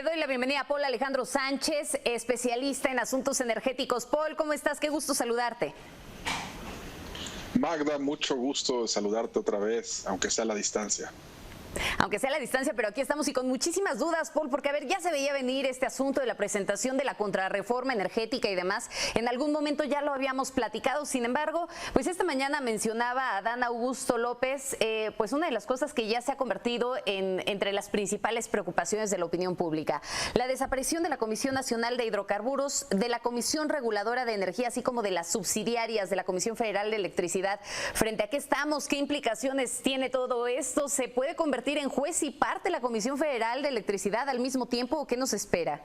Le doy la bienvenida a Paul Alejandro Sánchez, especialista en asuntos energéticos. Paul, ¿cómo estás? Qué gusto saludarte. Magda, mucho gusto saludarte otra vez, aunque sea a la distancia. Aunque sea a la distancia, pero aquí estamos y con muchísimas dudas, Paul, porque a ver, ya se veía venir este asunto de la presentación de la contrarreforma energética y demás. En algún momento ya lo habíamos platicado, sin embargo, pues esta mañana mencionaba a Adán Augusto López, pues una de las cosas que ya se ha convertido entre las principales preocupaciones de la opinión pública. La desaparición de la Comisión Nacional de Hidrocarburos, de la Comisión Reguladora de Energía, así como de las subsidiarias de la Comisión Federal de Electricidad. ¿Frente a qué estamos? ¿Qué implicaciones tiene todo esto? ¿Se puede convertir en juez y parte la Comisión Federal de Electricidad al mismo tiempo o qué nos espera?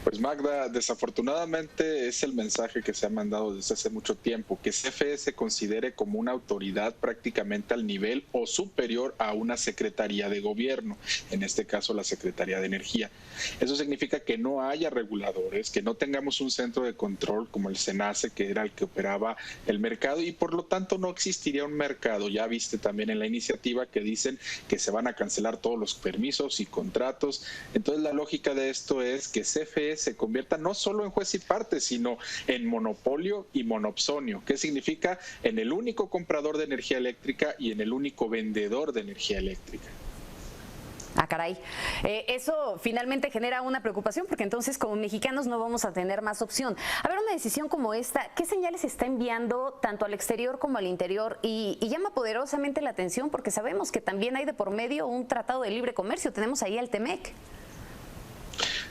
Pues Magda, desafortunadamente es el mensaje que se ha mandado desde hace mucho tiempo, que CFE se considere como una autoridad prácticamente al nivel o superior a una secretaría de gobierno, en este caso la Secretaría de Energía. Eso significa que no haya reguladores, que no tengamos un centro de control como el SENACE, que era el que operaba el mercado, y por lo tanto no existiría un mercado. Ya viste también en la iniciativa que dicen que se van a cancelar todos los permisos y contratos. Entonces la lógica de esto es que CFE se convierta no solo en juez y parte, sino en monopolio y monopsonio. ¿Qué significa? En el único comprador de energía eléctrica y en el único vendedor de energía eléctrica. Ah, caray. Eso finalmente genera una preocupación porque entonces como mexicanos no vamos a tener más opción. A ver, una decisión como esta, ¿qué señales está enviando tanto al exterior como al interior? Y llama poderosamente la atención porque sabemos que también hay de por medio un tratado de libre comercio. Tenemos ahí el TEMEC.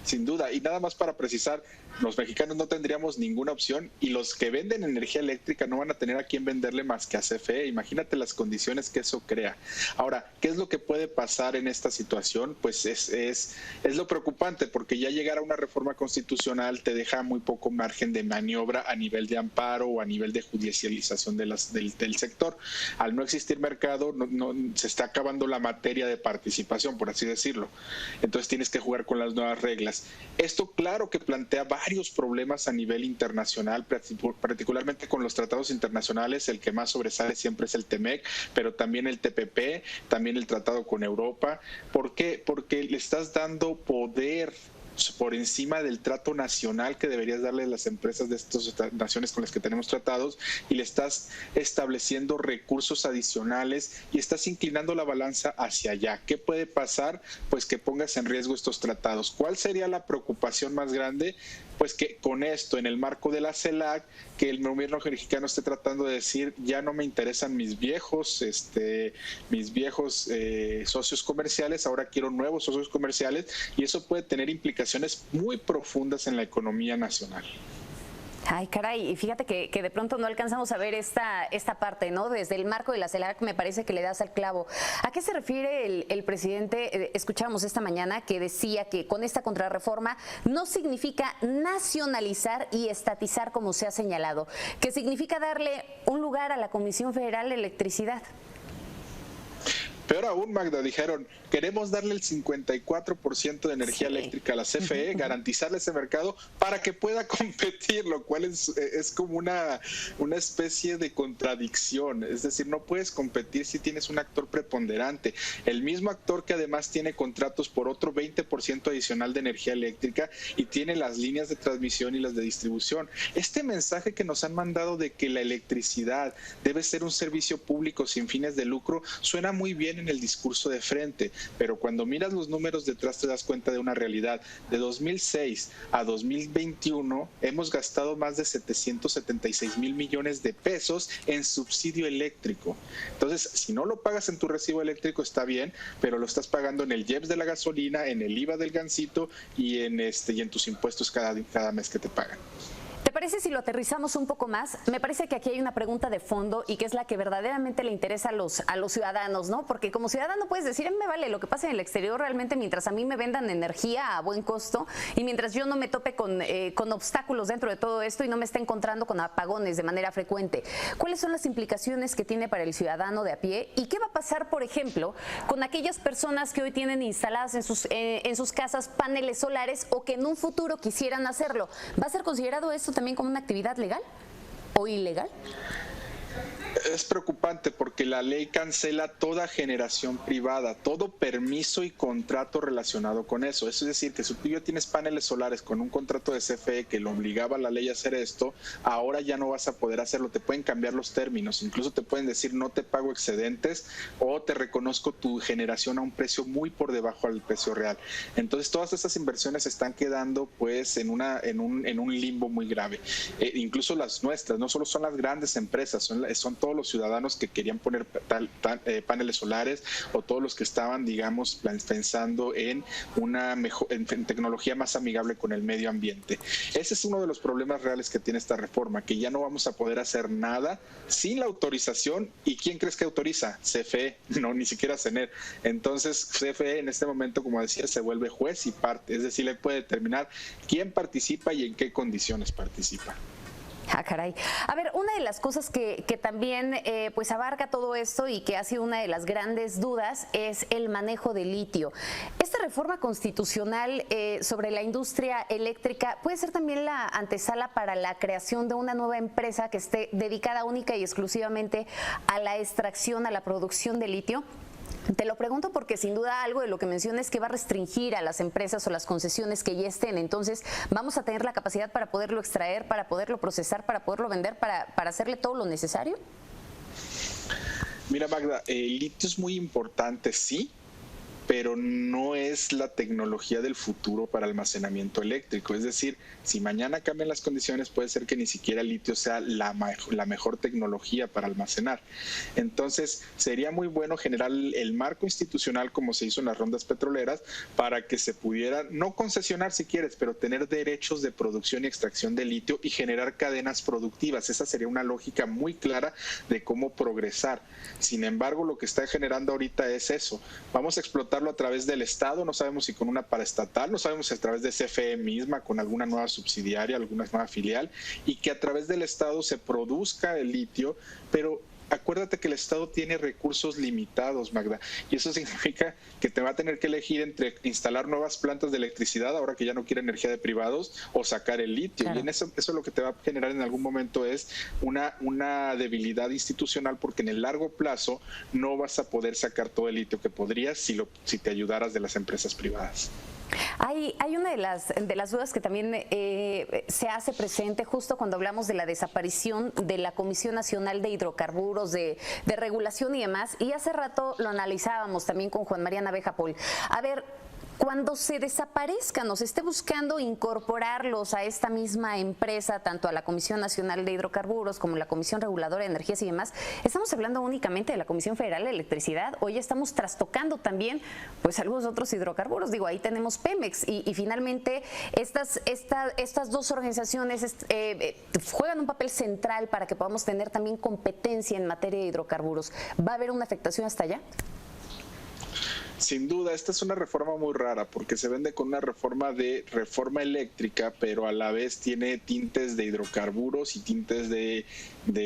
Sin duda, y nada más para precisar, los mexicanos no tendríamos ninguna opción y los que venden energía eléctrica no van a tener a quién venderle más que a CFE. Imagínate las condiciones que eso crea. Ahora, ¿qué es lo que puede pasar en esta situación? Pues es lo preocupante, porque ya llegar a una reforma constitucional te deja muy poco margen de maniobra a nivel de amparo o a nivel de judicialización del sector. Al no existir mercado, se está acabando la materia de participación, por así decirlo. Entonces tienes que jugar con las nuevas reglas. Esto claro que plantea varios problemas a nivel internacional, particularmente con los tratados internacionales. El que más sobresale siempre es el TEMEC, pero también el TPP, también el tratado con Europa. ¿Por qué? Porque le estás dando poder por encima del trato nacional que deberías darle a las empresas de estas naciones con las que tenemos tratados, y le estás estableciendo recursos adicionales y estás inclinando la balanza hacia allá. ¿Qué puede pasar? Pues que pongas en riesgo estos tratados. ¿Cuál sería la preocupación más grande? Pues que con esto, en el marco de la CELAC, que el gobierno mexicano esté tratando de decir, ya no me interesan mis viejos socios comerciales, ahora quiero nuevos socios comerciales, y eso puede tener implicaciones muy profundas en la economía nacional. Ay, caray, y fíjate que de pronto no alcanzamos a ver esta parte, ¿no? Desde el marco de la CELAC me parece que le das al clavo. ¿A qué se refiere el presidente? Escuchamos esta mañana que decía que con esta contrarreforma no significa nacionalizar y estatizar como se ha señalado, que significa darle un lugar a la Comisión Federal de Electricidad. Peor aún, Magda, dijeron, queremos darle el 54% de energía eléctrica a la CFE, garantizarle ese mercado para que pueda competir, lo cual es como una especie de contradicción. Es decir, no puedes competir si tienes un actor preponderante. El mismo actor que además tiene contratos por otro 20% adicional de energía eléctrica y tiene las líneas de transmisión y las de distribución. Este mensaje que nos han mandado de que la electricidad debe ser un servicio público sin fines de lucro suena muy bien en el discurso de frente, pero cuando miras los números detrás te das cuenta de una realidad. De 2006 a 2021 hemos gastado más de 776 mil millones de pesos en subsidio eléctrico. Entonces, si no lo pagas en tu recibo eléctrico está bien, pero lo estás pagando en el IEPS de la gasolina, en el IVA del gansito y en tus impuestos cada mes que te pagan. ¿Te parece si lo aterrizamos un poco más? Me parece que aquí hay una pregunta de fondo y que es la que verdaderamente le interesa a los ciudadanos, ¿no? Porque como ciudadano puedes decir, me vale lo que pasa en el exterior realmente mientras a mí me vendan energía a buen costo y mientras yo no me tope con obstáculos dentro de todo esto y no me esté encontrando con apagones de manera frecuente. ¿Cuáles son las implicaciones que tiene para el ciudadano de a pie? ¿Y qué va a pasar, por ejemplo, con aquellas personas que hoy tienen instaladas en sus casas paneles solares o que en un futuro quisieran hacerlo? ¿Va a ser considerado esto también como una actividad legal o ilegal? Es preocupante porque la ley cancela toda generación privada, todo permiso y contrato relacionado con eso. Eso es decir, que si tú ya tienes paneles solares con un contrato de CFE que lo obligaba a la ley a hacer esto, ahora ya no vas a poder hacerlo. Te pueden cambiar los términos, incluso te pueden decir no te pago excedentes o te reconozco tu generación a un precio muy por debajo del precio real. Entonces todas estas inversiones están quedando pues en un limbo muy grave. Incluso las nuestras, no solo son las grandes empresas, son todos los ciudadanos que querían poner paneles solares o todos los que estaban, digamos, pensando en una en tecnología más amigable con el medio ambiente. Ese es uno de los problemas reales que tiene esta reforma, que ya no vamos a poder hacer nada sin la autorización. ¿Y quién crees que autoriza? CFE, no, ni siquiera CENER. Entonces, CFE en este momento, como decía, se vuelve juez y parte, es decir, le puede determinar quién participa y en qué condiciones participa. Ah, caray. A ver, una de las cosas que también pues abarca todo esto y que ha sido una de las grandes dudas es el manejo de litio. Esta reforma constitucional sobre la industria eléctrica puede ser también la antesala para la creación de una nueva empresa que esté dedicada única y exclusivamente a la extracción, a la producción de litio. Te lo pregunto porque sin duda algo de lo que mencionas es que va a restringir a las empresas o las concesiones que ya estén. Entonces, ¿vamos a tener la capacidad para poderlo extraer, para poderlo procesar, para poderlo vender, para hacerle todo lo necesario? Mira, Magda, el litio es muy importante, sí, pero no es la tecnología del futuro para almacenamiento eléctrico. Es decir, si mañana cambian las condiciones, puede ser que ni siquiera el litio sea la mejor tecnología para almacenar. Entonces, sería muy bueno generar el marco institucional, como se hizo en las rondas petroleras, para que se pudiera, no concesionar si quieres, pero tener derechos de producción y extracción de litio y generar cadenas productivas. Esa sería una lógica muy clara de cómo progresar. Sin embargo, lo que está generando ahorita es eso. Vamos a explotar a través del Estado, no sabemos si con una paraestatal, no sabemos si a través de CFE misma, con alguna nueva subsidiaria, alguna nueva filial, y que a través del Estado se produzca el litio, pero acuérdate que el Estado tiene recursos limitados, Magda, y eso significa que te va a tener que elegir entre instalar nuevas plantas de electricidad, ahora que ya no quiere energía de privados, o sacar el litio. Claro. Y en eso lo que te va a generar en algún momento es una debilidad institucional, porque en el largo plazo no vas a poder sacar todo el litio que podrías si te ayudaras de las empresas privadas. Hay una de las dudas que también se hace presente justo cuando hablamos de la desaparición de la Comisión Nacional de Hidrocarburos, de regulación y demás, y hace rato lo analizábamos también con Juan María Naveja Pol. A ver, cuando se desaparezcan o se esté buscando incorporarlos a esta misma empresa, tanto a la Comisión Nacional de Hidrocarburos como la Comisión Reguladora de Energías y demás, ¿estamos hablando únicamente de la Comisión Federal de Electricidad o ya estamos trastocando también pues algunos otros hidrocarburos? Digo, ahí tenemos Pemex y finalmente estas dos organizaciones juegan un papel central para que podamos tener también competencia en materia de hidrocarburos. ¿Va a haber una afectación hasta allá? Sin duda, esta es una reforma muy rara porque se vende con una reforma eléctrica, pero a la vez tiene tintes de hidrocarburos y tintes de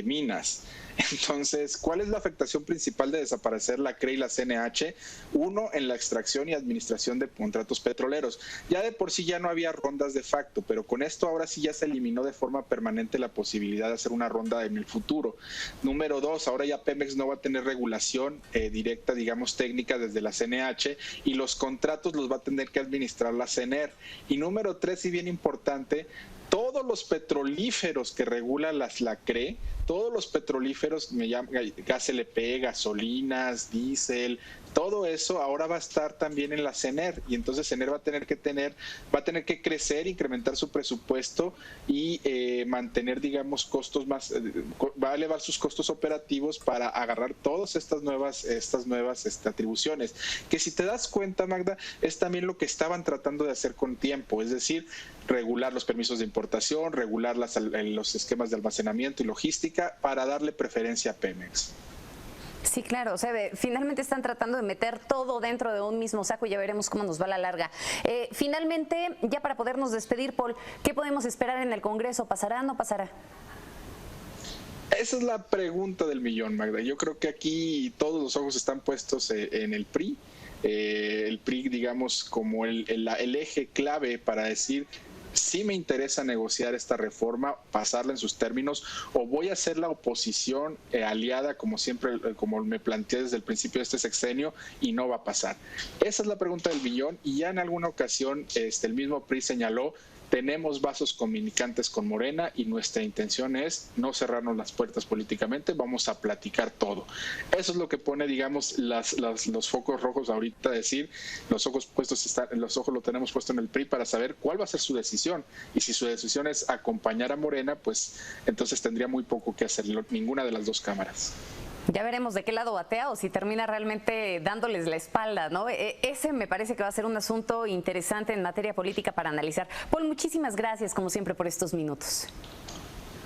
minas. Entonces, ¿cuál es la afectación principal de desaparecer la CRE y la CNH? Uno, en la extracción y administración de contratos petroleros. Ya de por sí ya no había rondas de facto, pero con esto ahora sí ya se eliminó de forma permanente la posibilidad de hacer una ronda en el futuro. Número dos, ahora ya Pemex no va a tener regulación directa, digamos técnica desde la CNH, y los contratos los va a tener que administrar la CENER. Y número tres, y bien importante, todos los petrolíferos que regula la CRE, todos los petrolíferos, gas LP, gasolinas, diésel, todo eso ahora va a estar también en la CENER, y entonces CENER va a tener que crecer, incrementar su presupuesto y mantener, digamos, costos más, va a elevar sus costos operativos para agarrar todas estas nuevas atribuciones, que si te das cuenta, Magda, es también lo que estaban tratando de hacer con tiempo, es decir, regular los permisos de importación, regular los esquemas de almacenamiento y logística para darle preferencia a Pemex. Sí, claro, o sea, finalmente están tratando de meter todo dentro de un mismo saco y ya veremos cómo nos va a la larga. Finalmente, ya para podernos despedir, Paul, ¿qué podemos esperar en el Congreso? ¿Pasará o no pasará? Esa es la pregunta del millón, Magda. Yo creo que aquí todos los ojos están puestos en el PRI. El PRI, digamos, como el eje clave para decir sí me interesa negociar esta reforma, pasarla en sus términos, o voy a hacer la oposición aliada, como siempre, como me planteé desde el principio de este sexenio, y no va a pasar. Esa es la pregunta del millón, y ya en alguna ocasión el mismo PRI señaló: tenemos vasos comunicantes con Morena y nuestra intención es no cerrarnos las puertas políticamente, vamos a platicar todo. Eso es lo que pone, digamos, los focos rojos ahorita, decir, los ojos lo tenemos puesto en el PRI para saber cuál va a ser su decisión. Y si su decisión es acompañar a Morena, pues entonces tendría muy poco que hacer ninguna de las dos cámaras. Ya veremos de qué lado batea o si termina realmente dándoles la espalda, ¿no? Ese me parece que va a ser un asunto interesante en materia política para analizar. Paul, muchísimas gracias, como siempre, por estos minutos.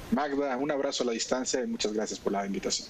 Magda, un abrazo a la distancia y muchas gracias por la invitación.